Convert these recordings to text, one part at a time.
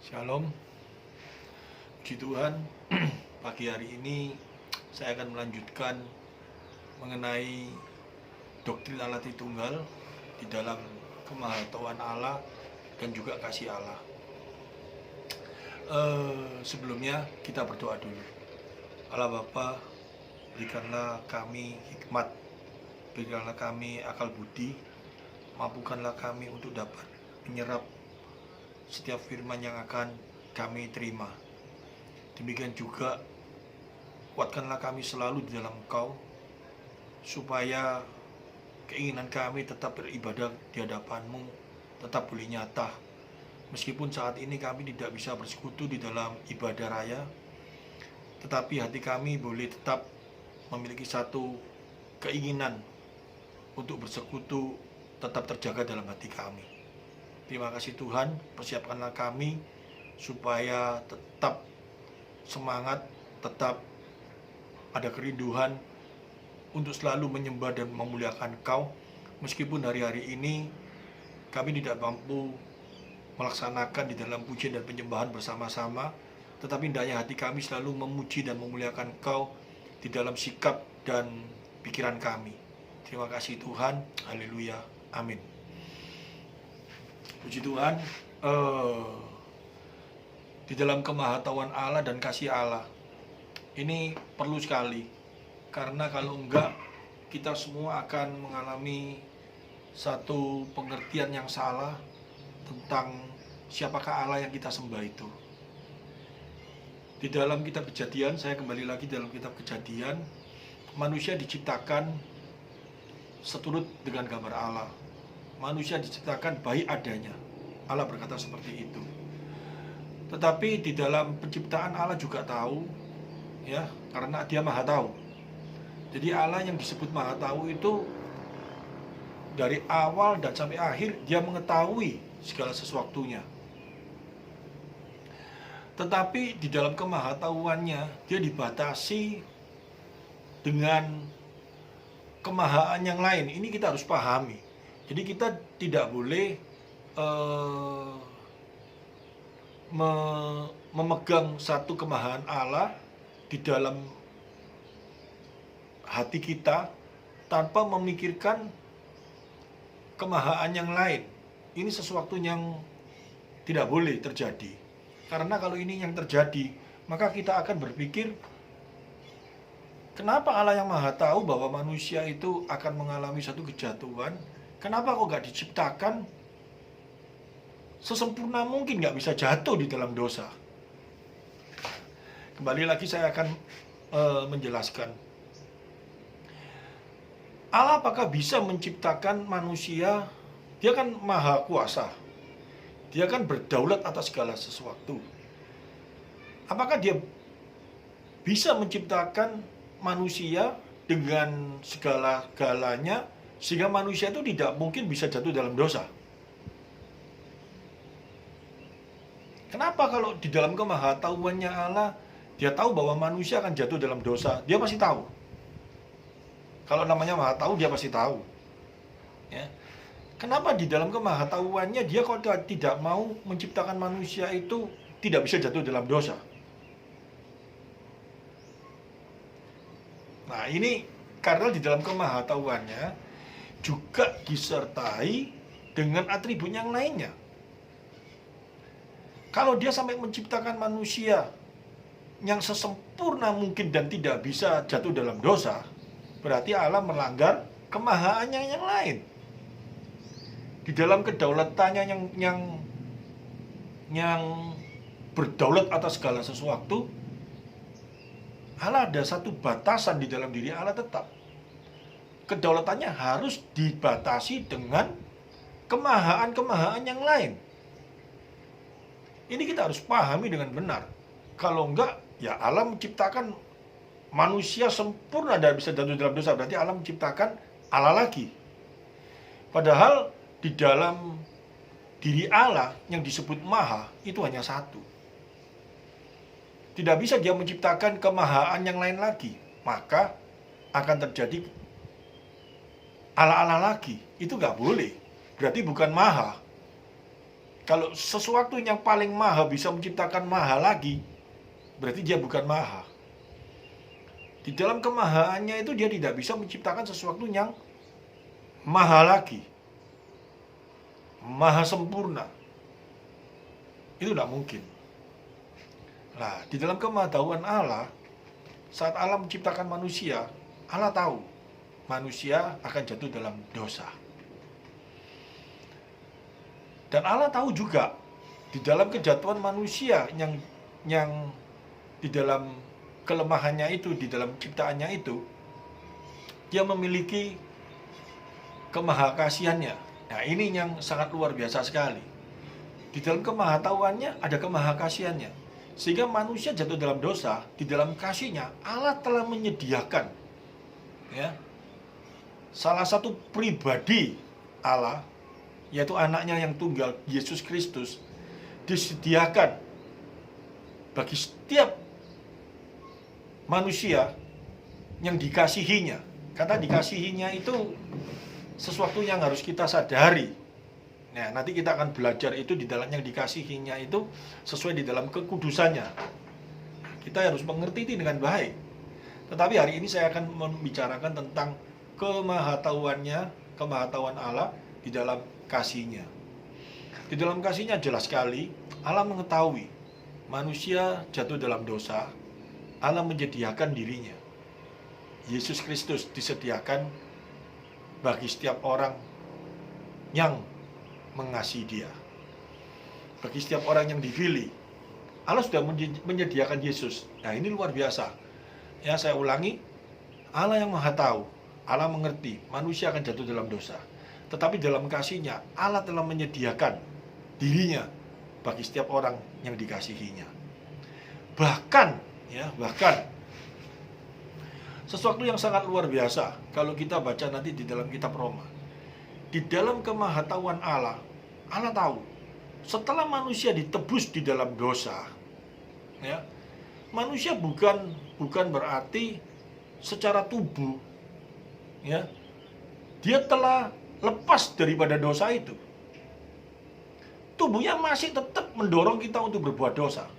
Shalom, puji Tuhan. Pagi hari ini saya akan melanjutkan mengenai doktrin Allah Tritunggal di dalam kemahatauan Allah dan juga kasih Allah. Sebelumnya kita berdoa dulu. Allah Bapa, berikanlah kami hikmat, berikanlah kami akal budi, mampukanlah kami untuk dapat menyerap setiap firman yang akan kami terima. Demikian juga kuatkanlah kami selalu di dalam Engkau, supaya keinginan kami tetap beribadah di hadapan-Mu tetap boleh nyata. Meskipun saat ini kami tidak bisa bersekutu di dalam ibadah raya, tetapi hati kami boleh tetap memiliki satu keinginan untuk bersekutu tetap terjaga dalam hati kami. Terima kasih Tuhan, persiapkanlah kami supaya tetap semangat, tetap ada kerinduan untuk selalu menyembah dan memuliakan Kau. Meskipun hari-hari ini kami tidak mampu melaksanakan di dalam pujian dan penyembahan bersama-sama, tetapi hendaknya hati kami selalu memuji dan memuliakan Kau di dalam sikap dan pikiran kami. Terima kasih Tuhan, haleluya, amin. Puji Tuhan, di dalam kemahatauan Allah dan kasih Allah ini perlu sekali, karena kalau enggak kita semua akan mengalami satu pengertian yang salah tentang siapakah Allah yang kita sembah itu. Di dalam kitab Kejadian, saya kembali lagi dalam kitab Kejadian, manusia diciptakan seturut dengan gambar Allah. Manusia diciptakan baik adanya. Allah berkata seperti itu. Tetapi di dalam penciptaan Allah juga tahu, ya, karena Dia Maha Tahu. Jadi Allah yang disebut Maha Tahu itu dari awal dan sampai akhir Dia mengetahui segala sesuatunya. Tetapi di dalam kemahatauannya Dia dibatasi dengan kemahaan yang lain. Ini kita harus pahami. Jadi kita tidak boleh memegang satu kemahaan Allah di dalam hati kita tanpa memikirkan kemahaan yang lain. Ini sesuatu yang tidak boleh terjadi. Karena kalau ini yang terjadi, maka kita akan berpikir, kenapa Allah yang Maha Tahu bahwa manusia itu akan mengalami satu kejatuhan? Kenapa kok gak diciptakan sesempurna mungkin, gak bisa jatuh di dalam dosa? Kembali lagi saya akan menjelaskan. Allah apakah bisa menciptakan manusia? Dia kan maha kuasa. Dia kan berdaulat atas segala sesuatu. Apakah dia bisa menciptakan manusia dengan segala-galanya sehingga manusia itu tidak mungkin bisa jatuh dalam dosa? Kenapa kalau di dalam kemahatauannya Allah Dia tahu bahwa manusia akan jatuh dalam dosa? Dia pasti tahu. Kalau namanya Maha Tahu, Dia pasti tahu, ya. Kenapa di dalam kemahatauannya Dia kok tidak mau menciptakan manusia itu tidak bisa jatuh dalam dosa? Nah, ini karena di dalam kemahatauannya juga disertai dengan atribut yang lainnya. Kalau Dia sampai menciptakan manusia yang sesempurna mungkin dan tidak bisa jatuh dalam dosa, berarti Allah melanggar kemahaannya yang lain. Di dalam kedaulatannya yang berdaulat atas segala sesuatu, Allah ada satu batasan di dalam diri Allah tetap. Kedaulatannya harus dibatasi dengan kemahaan yang lain. Ini kita harus pahami dengan benar. Kalau enggak, ya Allah menciptakan manusia sempurna dan bisa jatuh dalam dosa, berarti Allah menciptakan Allah lagi. Padahal di dalam diri Allah yang disebut maha itu hanya satu. Tidak bisa Dia menciptakan kemahaan yang lain lagi. Maka akan terjadi Allah-Allah lagi. Itu nggak boleh. Berarti bukan maha. Kalau sesuatu yang paling maha bisa menciptakan maha lagi, berarti dia bukan maha. Di dalam kemahaannya itu dia tidak bisa menciptakan sesuatu yang maha lagi, maha sempurna. Itu tidak mungkin. Nah, di dalam kemahatauan Allah, saat Allah menciptakan manusia, Allah tahu manusia akan jatuh dalam dosa. Dan Allah tahu juga di dalam kejatuhan manusia yang di dalam kelemahannya itu, di dalam ciptaannya itu, dia memiliki kemahakasihannya. Nah, ini yang sangat luar biasa sekali. Di dalam kemahatauannya ada kemahakasihannya. Sehingga manusia jatuh dalam dosa, di dalam kasihnya Allah telah menyediakan, ya, salah satu pribadi Allah, yaitu anaknya yang tunggal, Yesus Kristus, disediakan bagi setiap manusia yang dikasihinya. Kata dikasihinya itu sesuatu yang harus kita sadari. Nah, nanti kita akan belajar itu di dalam yang dikasihinya itu sesuai di dalam kekudusannya. Kita harus mengerti ini dengan baik. Tetapi hari ini saya akan membicarakan tentang kemahatauannya, kemahatauan Allah di dalam kasihnya. Di dalam kasihnya jelas sekali Allah mengetahui manusia jatuh dalam dosa. Allah menyediakan dirinya. Yesus Kristus disediakan bagi setiap orang yang mengasihi dia. Bagi setiap orang yang dipilih, Allah sudah menyediakan Yesus. Nah, ini luar biasa. Ya, saya ulangi, Allah yang Maha Tahu, Allah mengerti manusia akan jatuh dalam dosa. Tetapi dalam kasihnya Allah telah menyediakan dirinya bagi setiap orang yang dikasihinya. Bahkan sesuatu yang sangat luar biasa kalau kita baca nanti di dalam kitab Roma. Di dalam kemahatauan Allah, Allah tahu setelah manusia ditebus di dalam dosa, ya, manusia bukan berarti secara tubuh, ya, dia telah lepas daripada dosa itu. Tubuhnya masih tetap mendorong kita untuk berbuat dosa.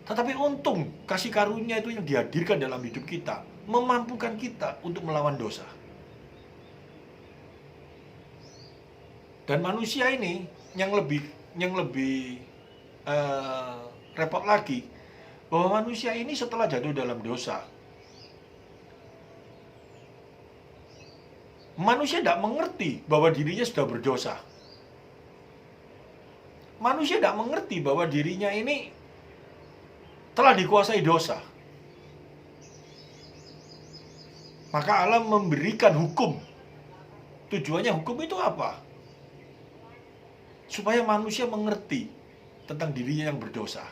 Tetapi untung kasih karunia itu yang dihadirkan dalam hidup kita memampukan kita untuk melawan dosa. Dan manusia ini yang lebih repot lagi, bahwa manusia ini setelah jatuh dalam dosa, manusia tidak mengerti bahwa dirinya sudah berdosa. Manusia tidak mengerti bahwa dirinya ini telah dikuasai dosa. Maka Allah memberikan hukum. Tujuannya hukum itu apa? Supaya manusia mengerti tentang dirinya yang berdosa.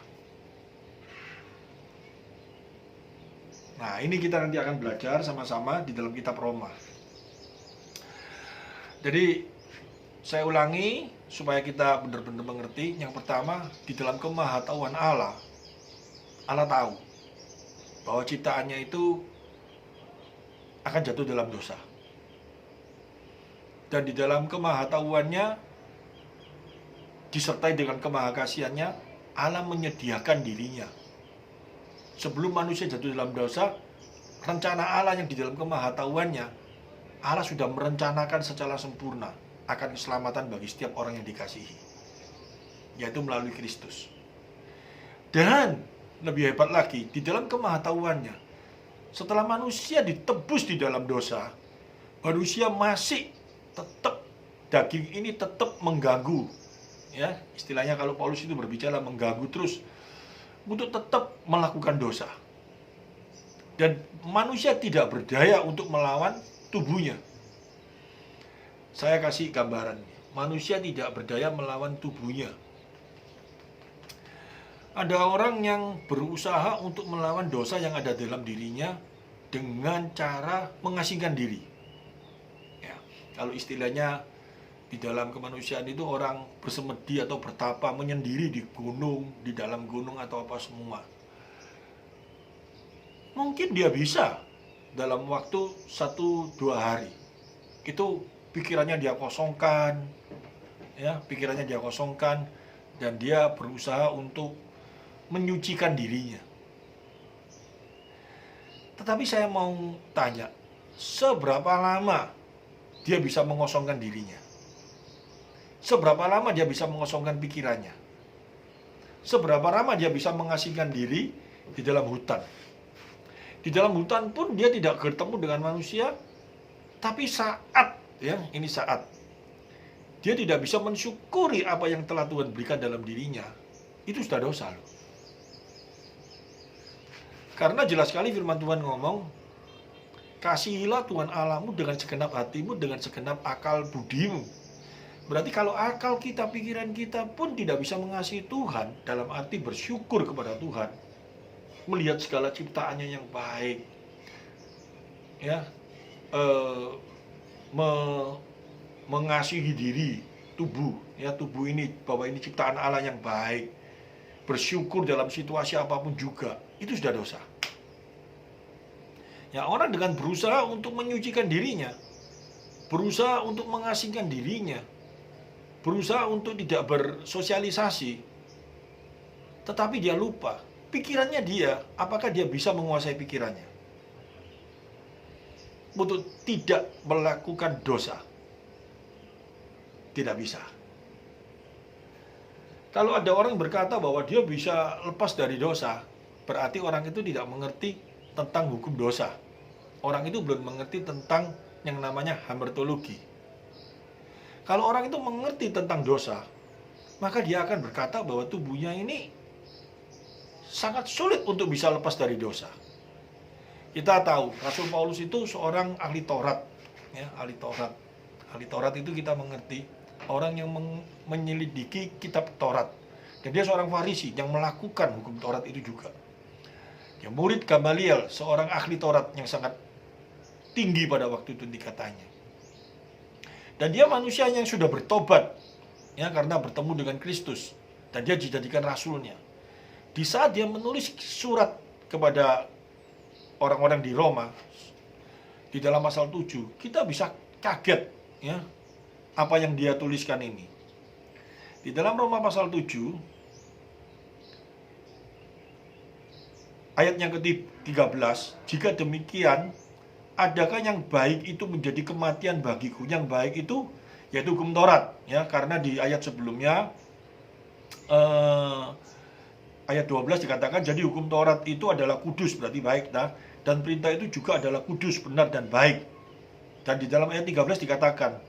Nah, ini kita nanti akan belajar sama-sama di dalam kitab Roma. Jadi, saya ulangi supaya kita benar-benar mengerti. Yang pertama, di dalam kemahatauan Allah, Allah tahu bahwa ciptaannya itu akan jatuh dalam dosa. Dan di dalam kemahatauannya, disertai dengan kemahakasihannya, Allah menyediakan dirinya. Sebelum manusia jatuh dalam dosa, rencana Allah yang di dalam kemahatauannya, Allah sudah merencanakan secara sempurna akan keselamatan bagi setiap orang yang dikasihi, yaitu melalui Kristus. Dan lebih hebat lagi, di dalam kemahatauannya, setelah manusia ditebus di dalam dosa, manusia masih tetap, daging ini tetap mengganggu. Ya, istilahnya kalau Paulus itu berbicara mengganggu terus untuk tetap melakukan dosa. Dan manusia tidak berdaya untuk melawan tubuhnya. Saya kasih gambaran, manusia tidak berdaya melawan tubuhnya. Ada orang yang berusaha untuk melawan dosa yang ada dalam dirinya dengan cara mengasingkan diri. Ya, kalau istilahnya di dalam kemanusiaan itu orang bersemedi atau bertapa menyendiri di gunung, di dalam gunung atau apa semua. Mungkin dia bisa dalam waktu 1-2 hari. Itu pikirannya dia kosongkan, ya, pikirannya dia kosongkan, dan dia berusaha untuk menyucikan dirinya. Tetapi saya mau tanya, seberapa lama dia bisa mengosongkan dirinya? Seberapa lama dia bisa mengosongkan pikirannya? Seberapa lama dia bisa mengasingkan diri di dalam hutan? Di dalam hutan pun dia tidak bertemu dengan manusia, tapi saat, ya, ini saat dia tidak bisa mensyukuri apa yang telah Tuhan berikan dalam dirinya, itu sudah dosa loh. Karena jelas sekali firman Tuhan ngomong, kasihilah Tuhan Allahmu dengan segenap hatimu, dengan segenap akal budimu. Berarti kalau akal kita, pikiran kita pun tidak bisa mengasihi Tuhan, dalam arti bersyukur kepada Tuhan, melihat segala ciptaannya yang baik, ya, mengasihi diri, tubuh, ya, tubuh ini, bahwa ini ciptaan Allah yang baik, bersyukur dalam situasi apapun juga, itu sudah dosa. Ya, orang dengan berusaha untuk menyucikan dirinya, berusaha untuk mengasingkan dirinya, berusaha untuk tidak bersosialisasi, tetapi dia lupa pikirannya dia, apakah dia bisa menguasai pikirannya untuk tidak melakukan dosa? Tidak bisa. Kalau ada orang berkata bahwa dia bisa lepas dari dosa, berarti orang itu tidak mengerti tentang hukum dosa. Orang itu belum mengerti tentang yang namanya hamertologi. Kalau orang itu mengerti tentang dosa, maka dia akan berkata bahwa tubuhnya ini sangat sulit untuk bisa lepas dari dosa. Kita tahu Rasul Paulus itu seorang ahli Taurat, ya, ahli Taurat. Ahli Taurat itu kita mengerti orang yang menyelidiki kitab Taurat. Dan dia seorang Farisi yang melakukan hukum Taurat itu juga. Ya, murid Gamaliel, seorang ahli Taurat yang sangat tinggi pada waktu itu dikatanya. Dan dia manusia yang sudah bertobat, ya, karena bertemu dengan Kristus, dan dia dijadikan rasulnya. Di saat dia menulis surat kepada orang-orang di Roma, di dalam pasal 7, kita bisa kaget, ya, apa yang dia tuliskan ini. Di dalam Roma pasal 7, ayat yang ke-13, jika demikian, adakah yang baik itu menjadi kematian bagiku? Yang baik itu yaitu hukum Taurat, ya, karena di ayat sebelumnya ayat 12 dikatakan, jadi hukum Taurat itu adalah kudus, berarti baik, nah, dan perintah itu juga adalah kudus, benar, dan baik. Dan di dalam ayat 13 dikatakan,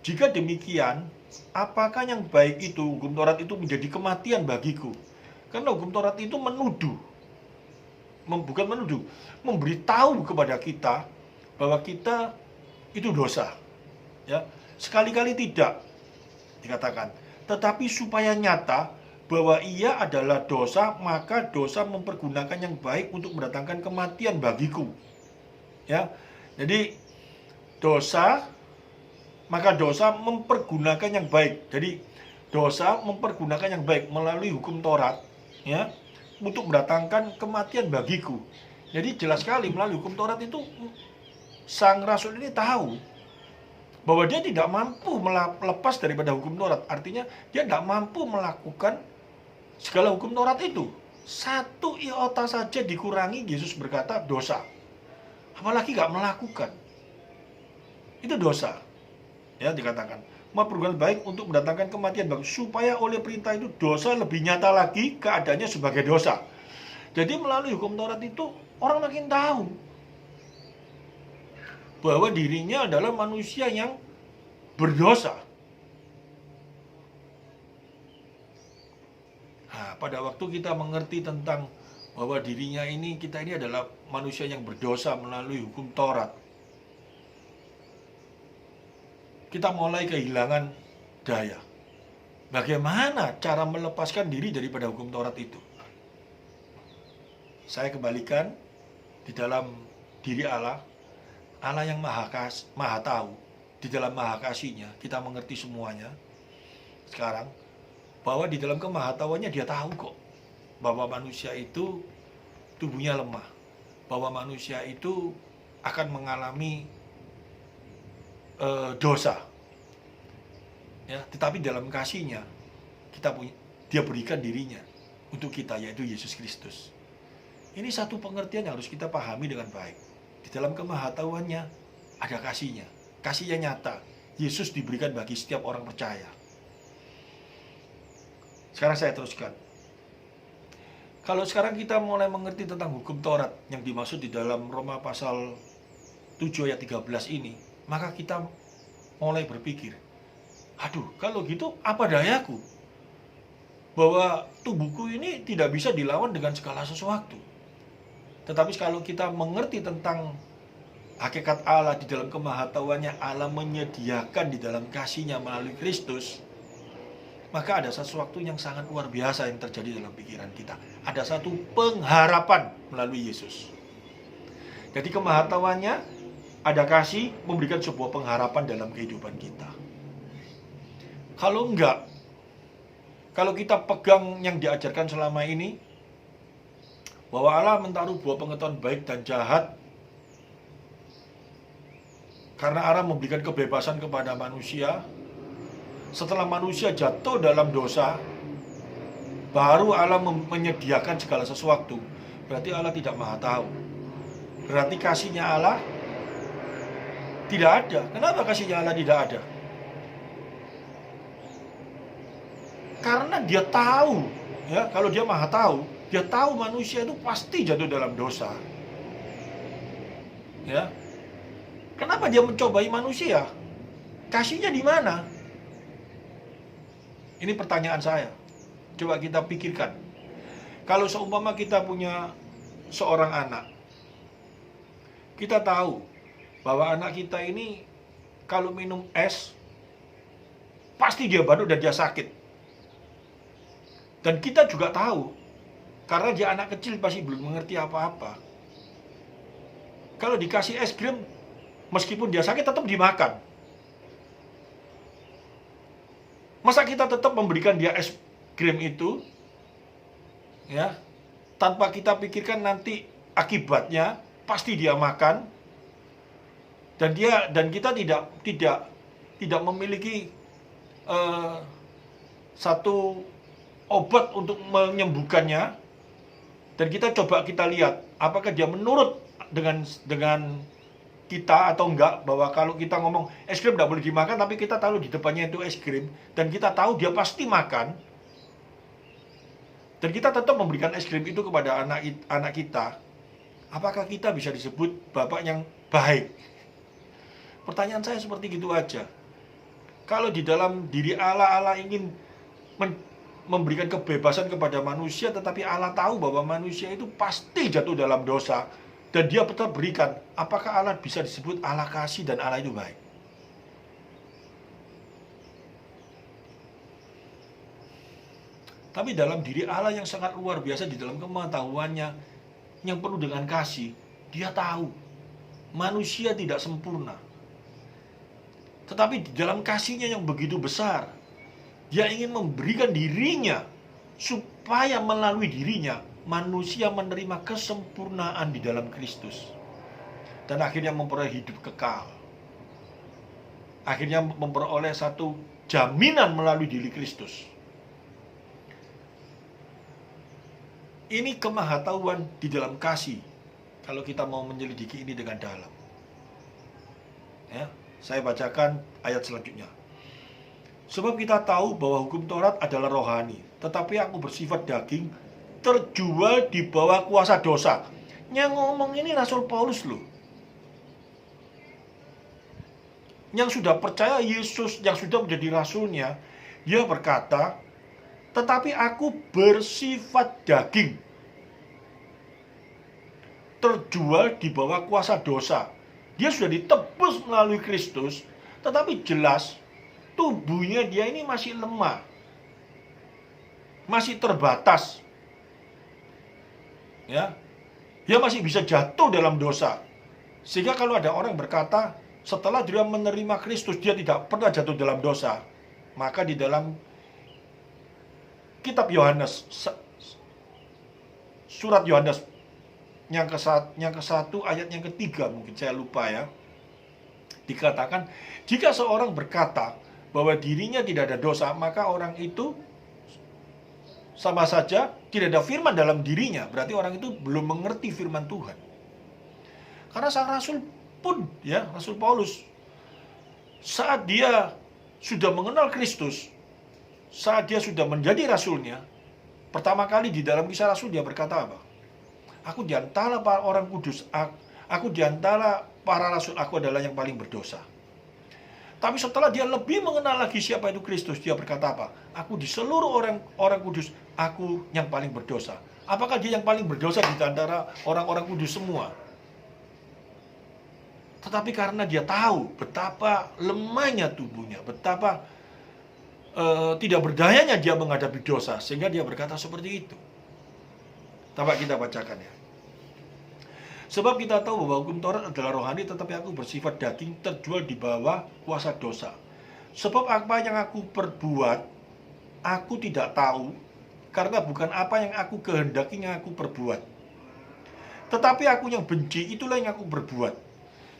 jika demikian, apakah yang baik itu, hukum Taurat itu menjadi kematian bagiku? Karena hukum Taurat itu bukan menuduh, memberitahu kepada kita bahwa kita itu dosa, ya. Sekali-kali tidak dikatakan, tetapi supaya nyata bahwa ia adalah dosa, maka dosa mempergunakan yang baik untuk mendatangkan kematian bagiku, ya. Jadi dosa, maka dosa mempergunakan yang baik. Jadi dosa mempergunakan yang baik melalui hukum Taurat, ya, untuk mendatangkan kematian bagiku. Jadi jelas sekali melalui hukum Taurat itu sang rasul ini tahu bahwa dia tidak mampu melepas daripada hukum Taurat. Artinya dia tidak mampu melakukan segala hukum Taurat itu. Satu iota saja dikurangi, Yesus berkata dosa. Apalagi nggak melakukan, itu dosa, ya, dikatakan mempergunakan baik untuk mendatangkan kematian bagi, supaya oleh perintah itu dosa lebih nyata lagi keadaannya sebagai dosa. Jadi melalui hukum Taurat itu orang makin tahu bahwa dirinya adalah manusia yang berdosa. Nah, pada waktu kita mengerti tentang bahwa dirinya ini, kita ini adalah manusia yang berdosa melalui hukum Taurat, kita mulai kehilangan daya. Bagaimana cara melepaskan diri daripada hukum Taurat itu? Saya kembalikan di dalam diri Allah, Allah yang maha tahu, di dalam maha kasihnya kita mengerti semuanya sekarang, bahwa di dalam kemahatahuannya dia tahu kok bahwa manusia itu tubuhnya lemah, bahwa manusia itu akan mengalami dosa. Ya, tetapi dalam kasih-Nya kita punya, Dia berikan dirinya untuk kita, yaitu Yesus Kristus. Ini satu pengertian yang harus kita pahami dengan baik. Di dalam kemahatauannya ada kasih-Nya. Kasih-Nya nyata. Yesus diberikan bagi setiap orang percaya. Sekarang saya teruskan. Kalau sekarang kita mulai mengerti tentang hukum Taurat yang dimaksud di dalam Roma pasal 7 ayat 13 ini, maka kita mulai berpikir, aduh, kalau gitu apa dayaku? Bahwa tubuhku ini tidak bisa dilawan dengan segala sesuatu. Tetapi kalau kita mengerti tentang hakikat Allah di dalam kemahatauannya, Allah menyediakan di dalam kasih-Nya melalui Kristus, maka ada sesuatu yang sangat luar biasa yang terjadi dalam pikiran kita. Ada satu pengharapan melalui Yesus. Jadi kemahatauannya ada kasih memberikan sebuah pengharapan dalam kehidupan kita. Kalau enggak, kalau kita pegang yang diajarkan selama ini, bahwa Allah menaruh buah pengetahuan baik dan jahat, karena Allah memberikan kebebasan kepada manusia. Setelah manusia jatuh dalam dosa, baru Allah menyediakan segala sesuatu. Berarti Allah tidak maha tahu. Berarti kasih-Nya Allah tidak ada. Kenapa kasih-Nya Allah tidak ada? Karena Dia tahu, ya, kalau Dia maha tahu, Dia tahu manusia itu pasti jatuh dalam dosa. Ya. Kenapa Dia mencobai manusia? Kasih-Nya di mana? Ini pertanyaan saya. Coba kita pikirkan. Kalau seumpama kita punya seorang anak, kita tahu bahwa anak kita ini kalau minum es, pasti dia batuk dan dia sakit. Dan kita juga tahu, karena dia anak kecil pasti belum mengerti apa-apa. Kalau dikasih es krim, meskipun dia sakit tetap dimakan. Masa kita tetap memberikan dia es krim itu, ya, tanpa kita pikirkan nanti akibatnya, pasti dia makan, dan kita tidak memiliki satu obat untuk menyembuhkannya, dan kita lihat apakah dia menurut dengan kita atau enggak, bahwa kalau kita ngomong es krim tidak boleh dimakan, tapi kita tahu di depannya itu es krim, dan kita tahu dia pasti makan, dan kita tetap memberikan es krim itu kepada anak kita, apakah kita bisa disebut bapak yang baik? Pertanyaan saya seperti gitu aja. Kalau di dalam diri Allah ingin memberikan kebebasan kepada manusia, tetapi Allah tahu bahwa manusia itu pasti jatuh dalam dosa, dan Dia tetap berikan, apakah Allah bisa disebut Allah kasih dan Allah itu baik? Tapi dalam diri Allah yang sangat luar biasa, di dalam kemahatabauannya yang penuh dengan kasih, Dia tahu manusia tidak sempurna. Tetapi di dalam kasih-Nya yang begitu besar, Dia ingin memberikan dirinya, supaya melalui dirinya manusia menerima kesempurnaan di dalam Kristus, dan akhirnya memperoleh hidup kekal. Akhirnya memperoleh satu jaminan melalui diri Kristus. Ini kemahatauan di dalam kasih, kalau kita mau menyelidiki ini dengan dalam. Ya, saya bacakan ayat selanjutnya. Sebab kita tahu bahwa hukum Taurat adalah rohani, tetapi aku bersifat daging, terjual di bawah kuasa dosa. Yang ngomong ini Rasul Paulus loh, yang sudah percaya Yesus, yang sudah menjadi rasulnya. Dia berkata, tetapi aku bersifat daging, terjual di bawah kuasa dosa. Dia sudah ditebus melalui Kristus, tetapi jelas tubuhnya dia ini masih lemah, masih terbatas. Ya, dia masih bisa jatuh dalam dosa. Sehingga kalau ada orang berkata setelah dia menerima Kristus dia tidak pernah jatuh dalam dosa, maka di dalam kitab Yohanes, surat Yohanes yang ke-1 ayat yang ke-3, mungkin saya lupa ya, dikatakan, jika seorang berkata bahwa dirinya tidak ada dosa, maka orang itu sama saja tidak ada firman dalam dirinya. Berarti orang itu belum mengerti firman Tuhan. Karena sang rasul pun, ya, Rasul Paulus, saat dia sudah mengenal Kristus, saat dia sudah menjadi rasulnya, pertama kali di dalam Kisah Rasul dia berkata apa? Aku di antara para orang kudus, aku di antara para rasul, aku adalah yang paling berdosa. Tapi setelah dia lebih mengenal lagi siapa itu Kristus, dia berkata apa? Aku di seluruh orang kudus, aku yang paling berdosa. Apakah dia yang paling berdosa di antara orang-orang kudus semua? Tetapi karena dia tahu betapa lemahnya tubuhnya, betapa tidak berdayanya dia menghadapi dosa, sehingga dia berkata seperti itu. Coba kita bacakan ya. Sebab kita tahu bahwa hukum Taurat adalah rohani, tetapi aku bersifat daging, terjual di bawah kuasa dosa. Sebab apa yang aku perbuat, aku tidak tahu, karena bukan apa yang aku kehendaki yang aku perbuat. Tetapi aku yang benci, itulah yang aku berbuat.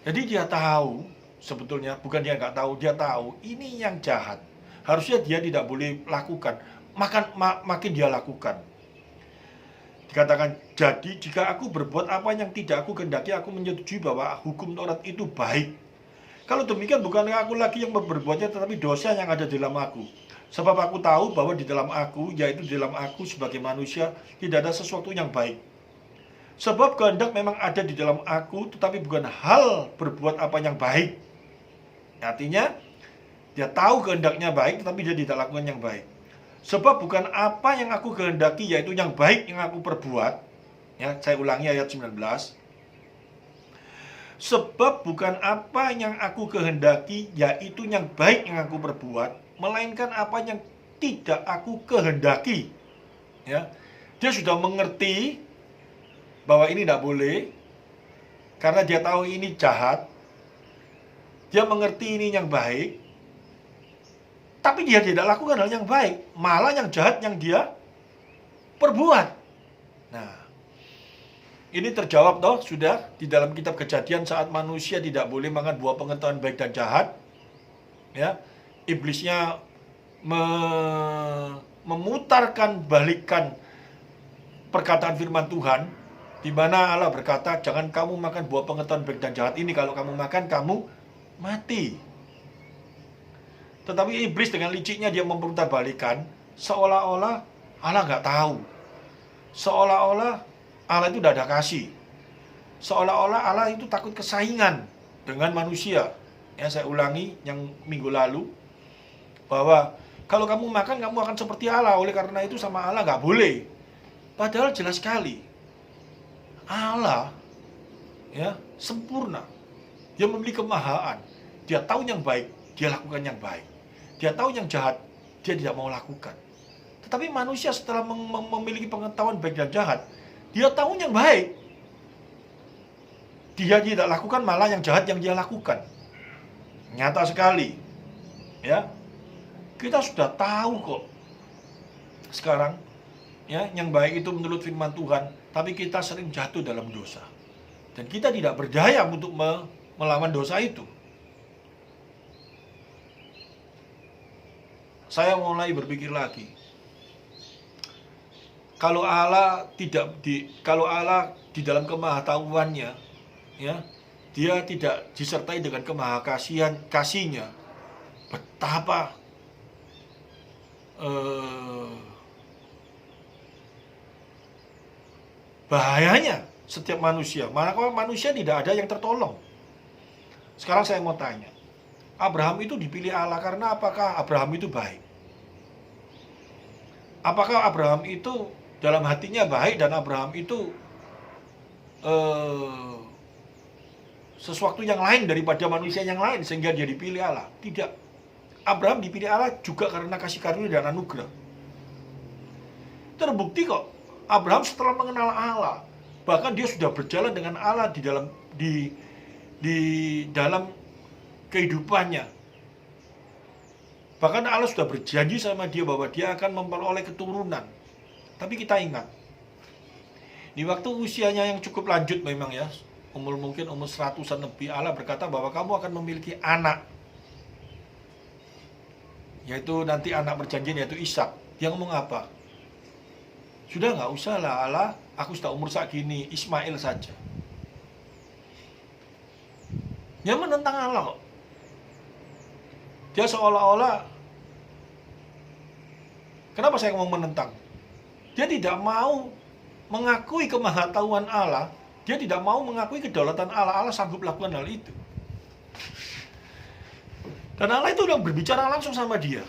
Jadi dia tahu, sebetulnya bukan dia nggak tahu, dia tahu ini yang jahat. Harusnya dia tidak boleh lakukan, makin dia lakukan. Dikatakan, jadi jika aku berbuat apa yang tidak aku kehendaki, aku menyetujui bahwa hukum Taurat itu baik. Kalau demikian bukankah aku lagi yang berbuatnya, tetapi dosa yang ada di dalam aku. Sebab aku tahu bahwa di dalam aku, yaitu di dalam aku sebagai manusia, tidak ada sesuatu yang baik. Sebab kehendak memang ada di dalam aku, tetapi bukan hal berbuat apa yang baik. Artinya, dia tahu kehendaknya baik, tetapi dia tidak lakukan yang baik. Sebab bukan apa yang aku kehendaki, yaitu yang baik yang aku perbuat. Ya, saya ulangi ayat 19. Sebab bukan apa yang aku kehendaki, yaitu yang baik yang aku perbuat, melainkan apa yang tidak aku kehendaki. Ya, dia sudah mengerti bahwa ini tidak boleh, karena dia tahu ini jahat. Dia mengerti ini yang baik, tapi dia tidak lakukan hal yang baik, malah yang jahat yang dia perbuat. Nah, ini terjawab toh sudah di dalam kitab Kejadian saat manusia tidak boleh makan buah pengetahuan baik dan jahat. Ya, iblisnya memutarkan balikan perkataan firman Tuhan, di mana Allah berkata, jangan kamu makan buah pengetahuan baik dan jahat ini, kalau kamu makan kamu mati. Tetapi iblis dengan liciknya dia memutarbalikan, seolah-olah Allah nggak tahu, seolah-olah Allah itu tidak ada kasih, seolah-olah Allah itu takut kesaingan dengan manusia. Ya, saya ulangi yang minggu lalu, bahwa kalau kamu makan kamu akan seperti Allah, oleh karena itu sama Allah nggak boleh. Padahal jelas sekali Allah, ya, sempurna, dia memiliki kemahaan, dia tahu yang baik, dia lakukan yang baik. Dia tahu yang jahat, dia tidak mau lakukan. Tetapi manusia setelah memiliki pengetahuan baik dan jahat, dia tahu yang baik, dia tidak lakukan, malah yang jahat yang dia lakukan. Nyata sekali. Ya, kita sudah tahu kok sekarang, ya, yang baik itu menurut firman Tuhan, tapi kita sering jatuh dalam dosa. Dan kita tidak berdaya untuk melawan dosa itu. Saya mulai berpikir lagi. Kalau Allah di dalam kemahatauannya, ya, dia tidak disertai dengan kasihnya, betapa bahayanya setiap manusia. Maka manusia tidak ada yang tertolong. Sekarang saya mau tanya, Abraham itu dipilih Allah karena apakah Abraham itu baik? Apakah Abraham itu dalam hatinya baik dan Abraham itu sesuatu yang lain daripada manusia yang lain sehingga dia dipilih Allah? Tidak. Abraham dipilih Allah juga karena kasih karunia dan anugerah. Terbukti kok, Abraham setelah mengenal Allah, bahkan dia sudah berjalan dengan Allah di dalam kehidupannya. Bahkan Allah sudah berjanji sama dia bahwa dia akan memperoleh keturunan. Tapi kita ingat, di waktu usianya yang cukup lanjut memang ya, mungkin umur 100-an lebih, Allah berkata bahwa kamu akan memiliki anak. yaitu nanti anak perjanjian, yaitu Ishak. Dia ngomong apa? Sudah nggak usah lah Allah, aku sudah umur segini, Ismail saja. Dia menentang Allah kok. Dia seolah-olah, kenapa saya ngomong menentang? Dia tidak mau mengakui kemahatauan Allah. Dia tidak mau mengakui kedaulatan Allah. Allah sanggup lakukan hal itu. Dan Allah itu udah berbicara langsung sama dia.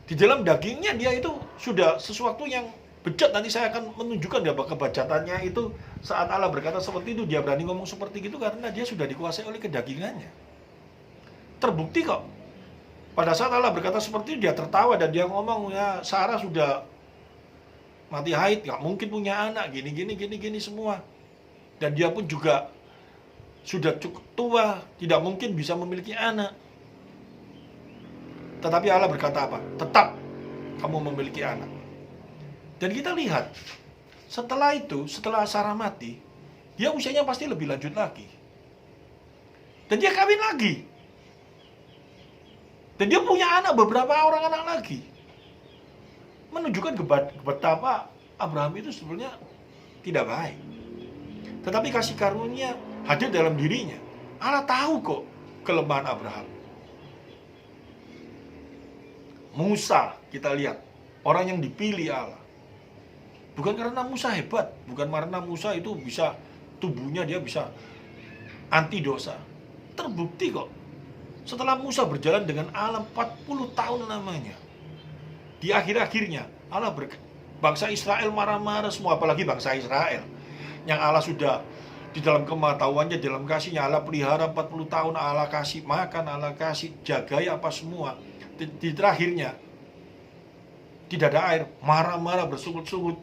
Di dalam dagingnya dia itu sudah sesuatu yang bejat. Nanti saya akan menunjukkan ya bahwa kebejatannya itu saat Allah berkata seperti itu. Dia berani ngomong seperti itu karena dia sudah dikuasai oleh kedagingannya. Terbukti kok. Pada saat Allah berkata seperti itu, dia tertawa dan dia ngomong, ya Sarah sudah mati haid, gak mungkin punya anak, gini semua. Dan dia pun juga sudah cukup tua, tidak mungkin bisa memiliki anak. Tetapi Allah berkata apa? Tetap kamu memiliki anak. Dan kita lihat, setelah itu, setelah Sarah mati, dia usianya pasti lebih lanjut lagi. Dan dia kawin lagi. Dan dia punya anak, beberapa orang anak lagi. Menunjukkan betapa Abraham itu sebenarnya tidak baik. Tetapi kasih karunia hadir dalam dirinya. Allah tahu kok kelemahan Abraham. Musa, kita lihat, orang yang dipilih Allah. Bukan karena Musa hebat, bukan karena Musa itu bisa, tubuhnya dia bisa anti dosa. Terbukti kok. Setelah Musa berjalan dengan Allah 40 tahun lamanya. Di akhir-akhirnya Allah bangsa Israel marah-marah semua, apalagi bangsa Israel yang Allah sudah di dalam kematahuannya, dalam kasihnya Allah pelihara 40 tahun, Allah kasih makan, Allah kasih jagai apa semua. Di terakhirnya tidak ada air, marah-marah bersungut-sungut.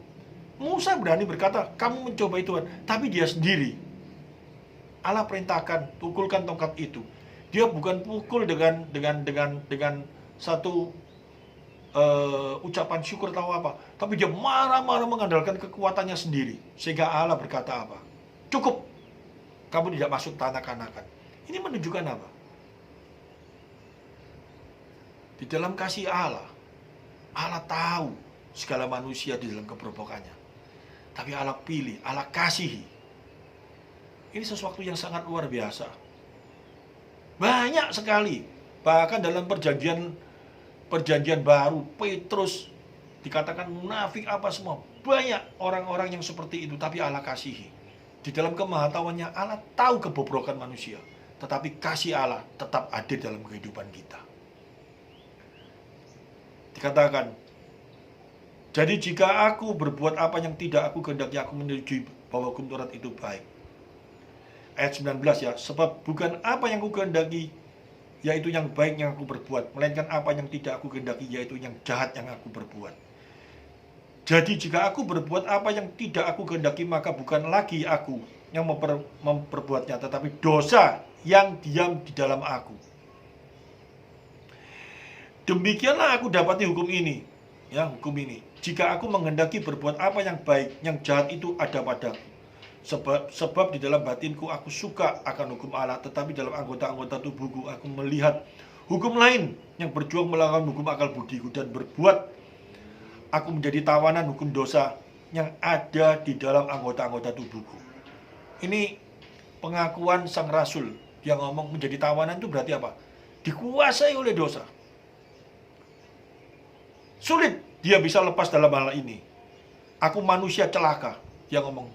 Musa berani berkata, kamu mencobai Tuhan, tapi dia sendiri Allah perintahkan pukulkan tongkat itu. Dia bukan pukul dengan satu ucapan syukur atau apa, tapi dia marah-marah mengandalkan kekuatannya sendiri. Sehingga Allah berkata apa? Cukup, kamu tidak masuk tanah Kanaan. Ini menunjukkan apa? Di dalam kasih Allah, Allah tahu segala manusia di dalam keberobokannya, tapi Allah pilih, Allah kasihi. Ini sesuatu yang sangat luar biasa. Banyak sekali, bahkan dalam perjanjian baru, Petrus dikatakan munafik apa semua. Banyak orang-orang yang seperti itu, tapi Allah kasihi. Di dalam kemahatauannya Allah tahu kebobrokan manusia, tetapi kasih Allah tetap hadir dalam kehidupan kita. Dikatakan, jadi jika aku berbuat apa yang tidak aku kehendaki, aku menyetujui bahwa hukum Taurat itu baik. Ayat 19 ya, sebab bukan apa yang aku kehendaki, yaitu yang baik yang aku berbuat, melainkan apa yang tidak aku kehendaki, yaitu yang jahat yang aku berbuat. Jadi jika aku berbuat apa yang tidak aku kehendaki, maka bukan lagi aku yang memperbuatnya, tetapi dosa yang diam di dalam aku. Demikianlah aku dapati hukum ini, ya hukum ini. Jika aku menghendaki berbuat apa yang baik, yang jahat itu ada padaku. Sebab di dalam batinku aku suka akan hukum Allah, tetapi dalam anggota-anggota tubuhku aku melihat hukum lain yang berjuang melawan hukum akal budiku, dan berbuat aku menjadi tawanan hukum dosa yang ada di dalam anggota-anggota tubuhku. Ini pengakuan sang rasul. Dia ngomong menjadi tawanan itu berarti apa? Dikuasai oleh dosa. Sulit dia bisa lepas dalam hal ini. Aku manusia celaka. Dia ngomong,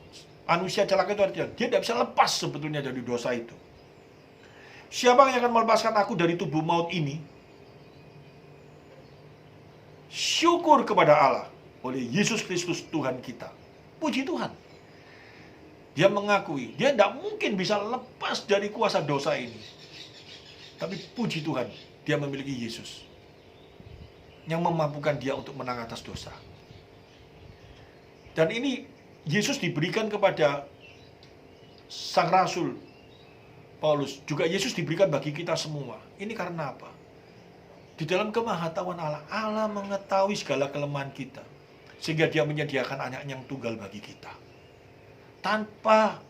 manusia celaka itu artinya dia tidak bisa lepas sebetulnya dari dosa itu. Siapa yang akan melepaskan aku dari tubuh maut ini? Syukur kepada Allah oleh Yesus Kristus Tuhan kita. Puji Tuhan. Dia mengakui, dia tidak mungkin bisa lepas dari kuasa dosa ini. Tapi puji Tuhan, dia memiliki Yesus yang memampukan dia untuk menang atas dosa. Dan ini Yesus diberikan kepada sang rasul Paulus, juga Yesus diberikan bagi kita semua. Ini karena apa? Di dalam kemahatauan Allah, Allah mengetahui segala kelemahan kita, sehingga dia menyediakan anak yang tunggal bagi kita. Tanpa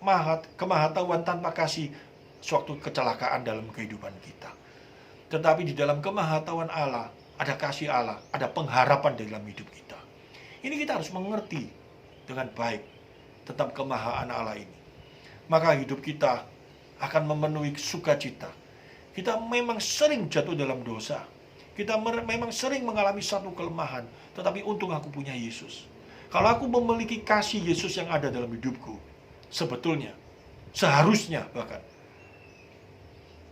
kemahatauan, tanpa kasih, suatu kecelakaan dalam kehidupan kita. Tetapi di dalam kemahatauan Allah, ada kasih Allah, ada pengharapan dalam hidup kita. Ini kita harus mengerti dengan baik tentang kemahaan Allah ini. Maka hidup kita akan memenuhi sukacita. Kita memang sering jatuh dalam dosa. Kita memang sering mengalami satu kelemahan. Tetapi untung aku punya Yesus. Kalau aku memiliki kasih Yesus yang ada dalam hidupku, sebetulnya, seharusnya bahkan,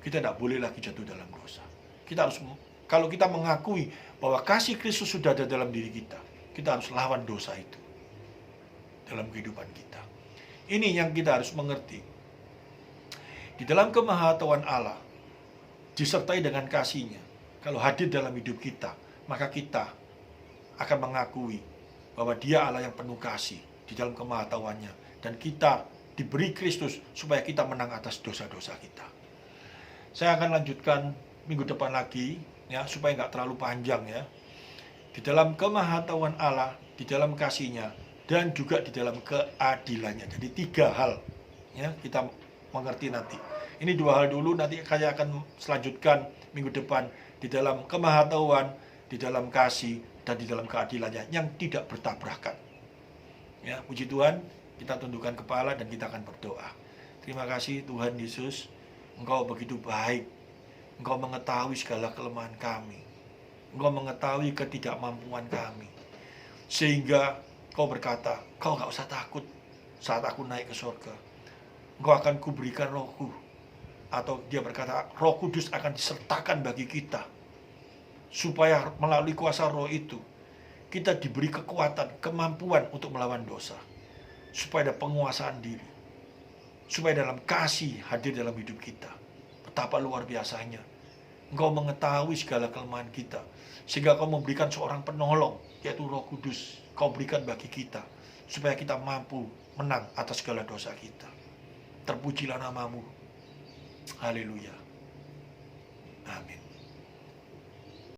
kita tidak boleh lagi jatuh dalam dosa. Kita harus, kalau kita mengakui bahwa kasih Kristus sudah ada dalam diri kita, kita harus lawan dosa itu dalam kehidupan kita. Ini yang kita harus mengerti. Di dalam kemahatauan Allah, disertai dengan kasih-Nya, kalau hadir dalam hidup kita, maka kita akan mengakui bahwa Dia Allah yang penuh kasih di dalam kemahatauannya, dan kita diberi Kristus supaya kita menang atas dosa-dosa kita. Saya akan lanjutkan minggu depan lagi, ya, supaya nggak terlalu panjang, ya. Di dalam kemahatauan Allah, di dalam kasih-Nya, dan juga di dalam keadilannya. Jadi 3 hal, ya, kita mengerti nanti. Ini 2 hal dulu, nanti saya akan selanjutkan minggu depan di dalam kemahatauan, di dalam kasih, dan di dalam keadilannya yang tidak bertabrakan. Ya, puji Tuhan, kita tundukkan kepala dan kita akan berdoa. Terima kasih Tuhan Yesus, Engkau begitu baik. Engkau mengetahui segala kelemahan kami. Engkau mengetahui ketidakmampuan kami. Sehingga Kau berkata, kau gak usah takut saat aku naik ke surga. Engkau akan kuberikan Rohku. Atau dia berkata, Roh Kudus akan disertakan bagi kita. Supaya melalui kuasa Roh itu, kita diberi kekuatan, kemampuan untuk melawan dosa. Supaya ada penguasaan diri. Supaya dalam kasih hadir dalam hidup kita. Betapa luar biasanya. Engkau mengetahui segala kelemahan kita. Sehingga Kau memberikan seorang penolong, yaitu Roh Kudus. Kau berikan bagi kita, supaya kita mampu menang atas segala dosa kita. Terpujilah nama-Mu. Haleluya. Amin.